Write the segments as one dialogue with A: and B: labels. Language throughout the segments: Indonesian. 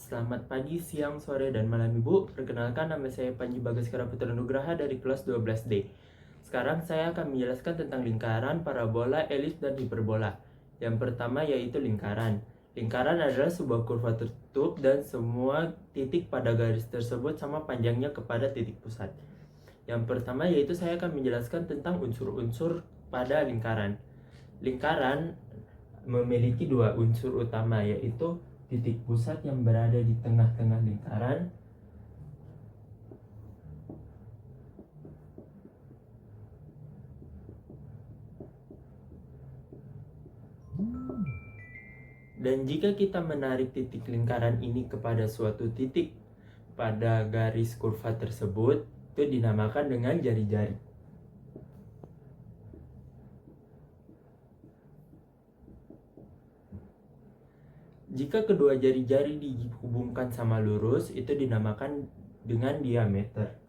A: Selamat pagi, siang, sore, dan malam Ibu. Perkenalkan, nama saya Panji Bagaskara Putra Nugraha dari kelas 12D. Sekarang saya akan menjelaskan tentang lingkaran, parabola, elips, dan hiperbola. Yang pertama yaitu lingkaran. Lingkaran adalah sebuah kurva tertutup dan semua titik pada garis tersebut sama panjangnya kepada titik pusat. Yang pertama yaitu saya akan menjelaskan tentang unsur-unsur pada lingkaran. Lingkaran memiliki dua unsur utama, yaitu titik pusat yang berada di tengah-tengah lingkaran dan jika kita menarik titik lingkaran ini kepada suatu titik pada garis kurva tersebut, itu dinamakan dengan jari-jari. Jika kedua jari-jari dihubungkan sama lurus, itu dinamakan dengan diameter.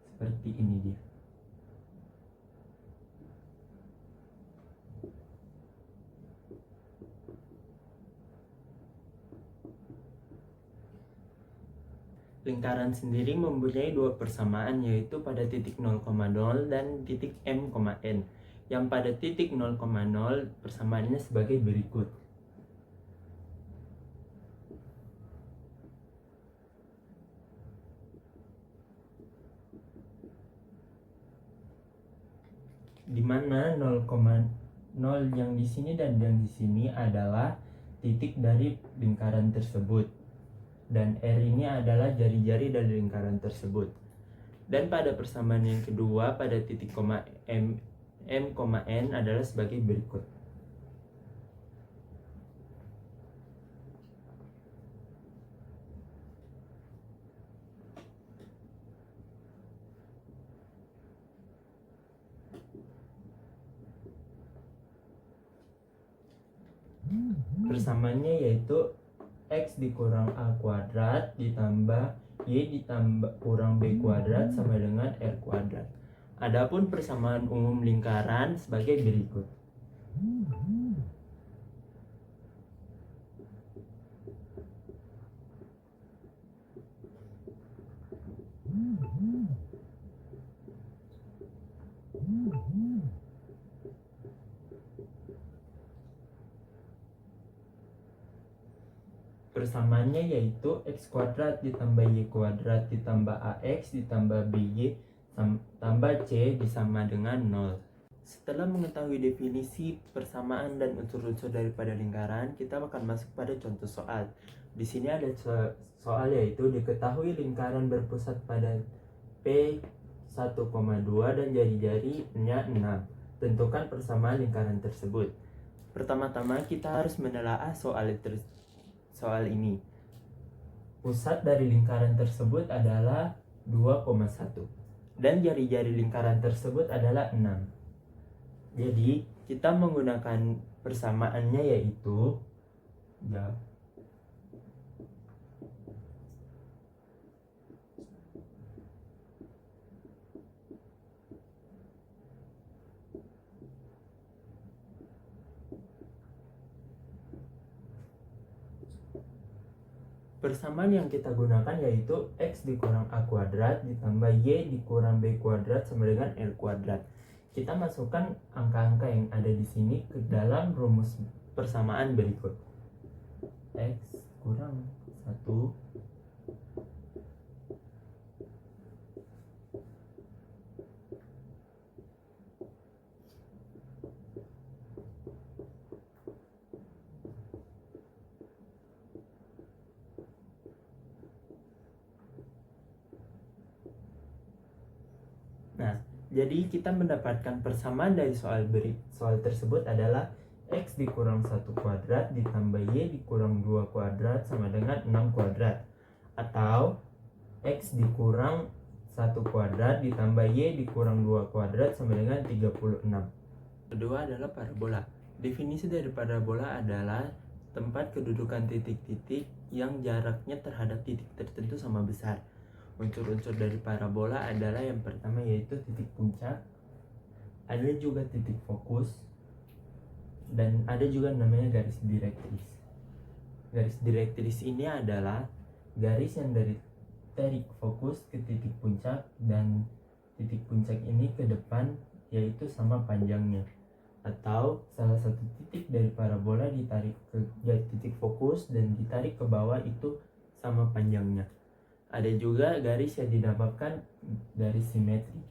A: Seperti ini dia. Lingkaran sendiri mempunyai dua persamaan, yaitu pada titik 0,0 dan titik m,n. Yang pada titik 0,0 persamaannya sebagai berikut. Di mana 0,0 yang di sini dan yang di sini adalah titik dari lingkaran tersebut, dan R ini adalah jari-jari dari lingkaran tersebut. Dan pada persamaan yang kedua pada titik m, n adalah sebagai berikut. Persamaannya yaitu X dikurang A kuadrat ditambah Y ditambah kurang B kuadrat sama dengan R kuadrat. Adapun persamaan umum lingkaran sebagai berikut. Persamaannya yaitu X kuadrat ditambah Y kuadrat ditambah AX ditambah BY tambah C disama dengan 0. Setelah mengetahui definisi, persamaan, dan unsur-unsur daripada lingkaran, kita akan masuk pada contoh soal. Di sini ada soal yaitu diketahui lingkaran berpusat pada P 1,2 dan jari-jarinya 6. Tentukan persamaan lingkaran tersebut. Pertama-tama kita harus menelaah soal ini. Pusat dari lingkaran tersebut adalah 2,1 dan jari-jari lingkaran tersebut adalah 6. Jadi kita menggunakan persamaannya yaitu persamaan yang kita gunakan yaitu X dikurang A kuadrat ditambah Y dikurang B kuadrat sama dengan R kuadrat. Kita masukkan angka-angka yang ada di sini ke dalam rumus persamaan berikut. X kurang 1 jadi kita mendapatkan persamaan dari soal tersebut adalah X dikurang 1 kuadrat ditambah Y dikurang 2 kuadrat sama dengan 6 kuadrat. Atau X dikurang 1 kuadrat ditambah Y dikurang 2 kuadrat sama dengan 36. Kedua adalah parabola. Definisi dari parabola adalah tempat kedudukan titik-titik yang jaraknya terhadap titik tertentu sama besar. Unsur-unsur dari parabola adalah yang pertama yaitu titik puncak, ada juga titik fokus, dan ada juga namanya garis direktris. Garis direktris ini adalah garis yang dari tarik fokus ke titik puncak dan titik puncak ini ke depan yaitu sama panjangnya, atau salah satu titik dari parabola ditarik ke titik fokus dan ditarik ke bawah itu sama panjangnya. Ada juga garis yang dinamakan garis simetri.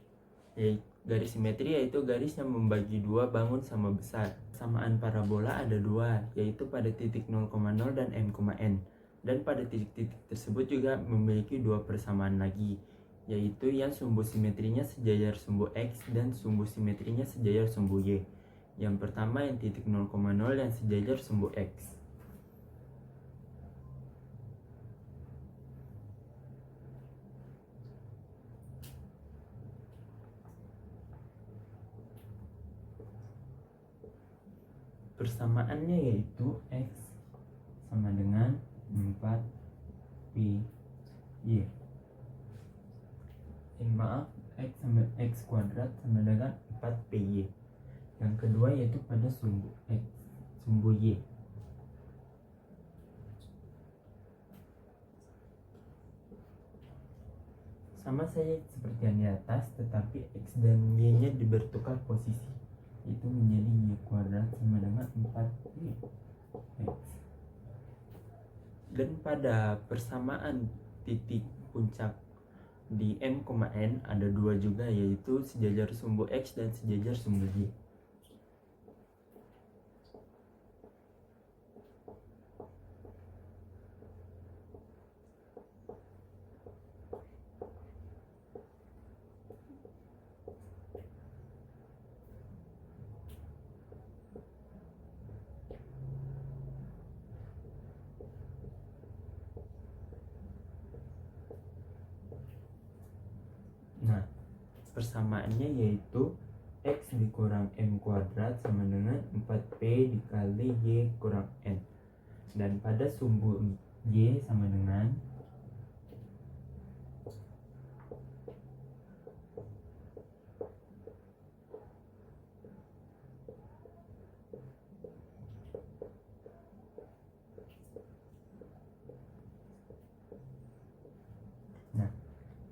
A: Garis simetri yaitu garis yang membagi dua bangun sama besar. Samaan parabola ada dua, yaitu pada titik 0,0 dan m,n. Dan pada titik-titik tersebut juga memiliki dua persamaan lagi, yaitu yang sumbu simetrinya sejajar sumbu x dan sumbu simetrinya sejajar sumbu y. Yang pertama yang titik 0,0 yang sejajar sumbu x. Persamaannya yaitu x sama dengan 4pi y. Maaf, x kuadrat sama dengan 4pi. Yang kedua yaitu pada sumbu x, sumbu y. Sama saja seperti yang di atas, tetapi x dan y nya bertukar posisi, itu menjadi y kuadrat sama dengan 4y x. Dan pada persamaan titik puncak di m,n ada dua juga, yaitu sejajar sumbu x dan sejajar sumbu y. Nah, persamaannya yaitu x dikurang m kuadrat sama dengan 4p dikali y kurang n. Dan pada sumbu y sama dengan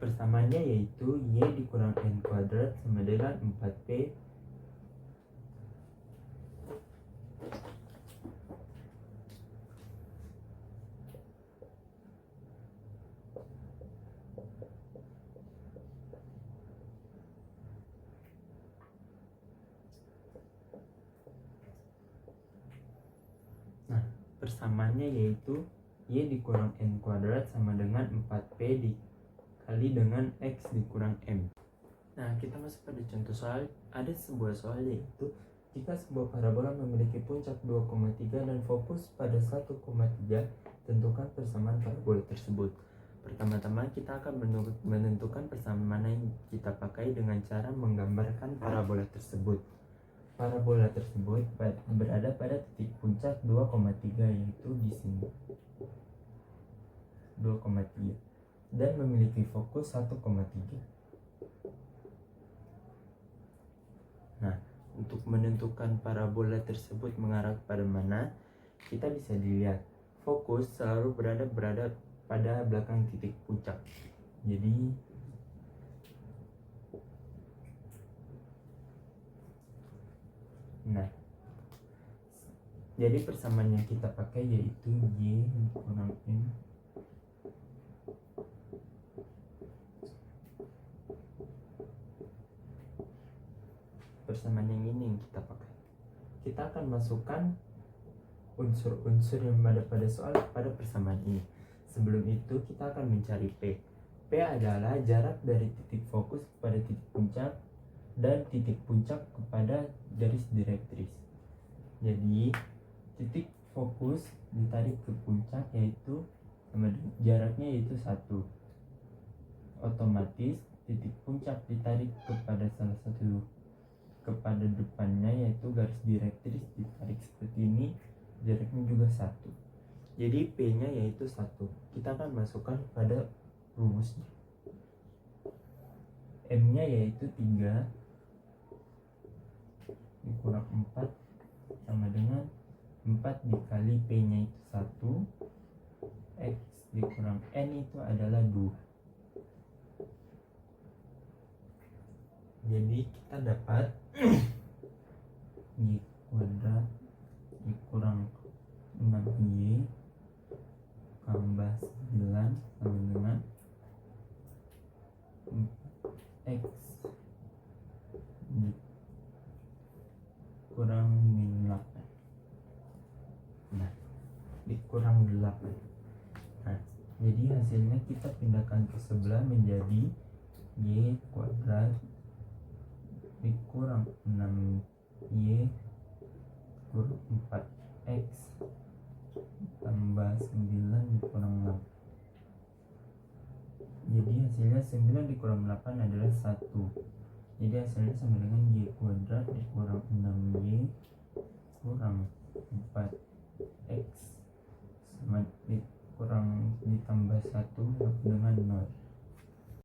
A: persamaannya yaitu y dikurang n kuadrat sama dengan 4p persamaannya yaitu y dikurang n kuadrat sama dengan 4p dikali dengan x dikurang m. Nah, kita masuk pada contoh soal. Ada sebuah soal yaitu jika sebuah parabola memiliki puncak 2,3 dan fokus pada 1,3, tentukan persamaan parabola tersebut. Pertama-tama kita akan menentukan persamaan yang kita pakai dengan cara menggambarkan parabola tersebut. Parabola tersebut berada pada titik puncak 2,3, yaitu di sini 2,3, dan memiliki fokus 1,3. Nah, untuk menentukan parabola tersebut mengarah kepada mana, kita bisa dilihat fokus selalu berada pada belakang titik puncak. Jadi persamaan yang kita pakai yaitu y kurang m persamaan yang ini yang kita pakai. Kita akan masukkan unsur-unsur yang ada pada soal pada persamaan ini. Sebelum itu kita akan mencari P. P adalah jarak dari titik fokus kepada titik puncak dan titik puncak kepada garis direktris. Jadi titik fokus ditarik ke puncak yaitu jaraknya yaitu 1. Otomatis titik puncak ditarik kepada salah satu kepada depannya yaitu garis direktris ditarik seperti ini, jaraknya juga 1. Jadi P nya yaitu 1. Kita akan masukkan pada rumusnya. M nya yaitu 3 dikurang 4 sama dengan 4 dikali P nya itu 1, X dikurang N itu adalah 2. Jadi kita dapat Y kuadrat dikurang 6Y tambah 9 sama dengan X dikurang min 8. Nah, dikurang 8. Nah, jadi hasilnya kita pindahkan ke sebelah menjadi Y kuadrat dikurang 6Y kurang 4X tambah 9 dikurang 6. Jadi hasilnya 9 dikurang 8 adalah 1. Jadi hasilnya sama dengan Y kuadrat dikurang 6Y kurang 4X sama dikurang ditambah 1 dapat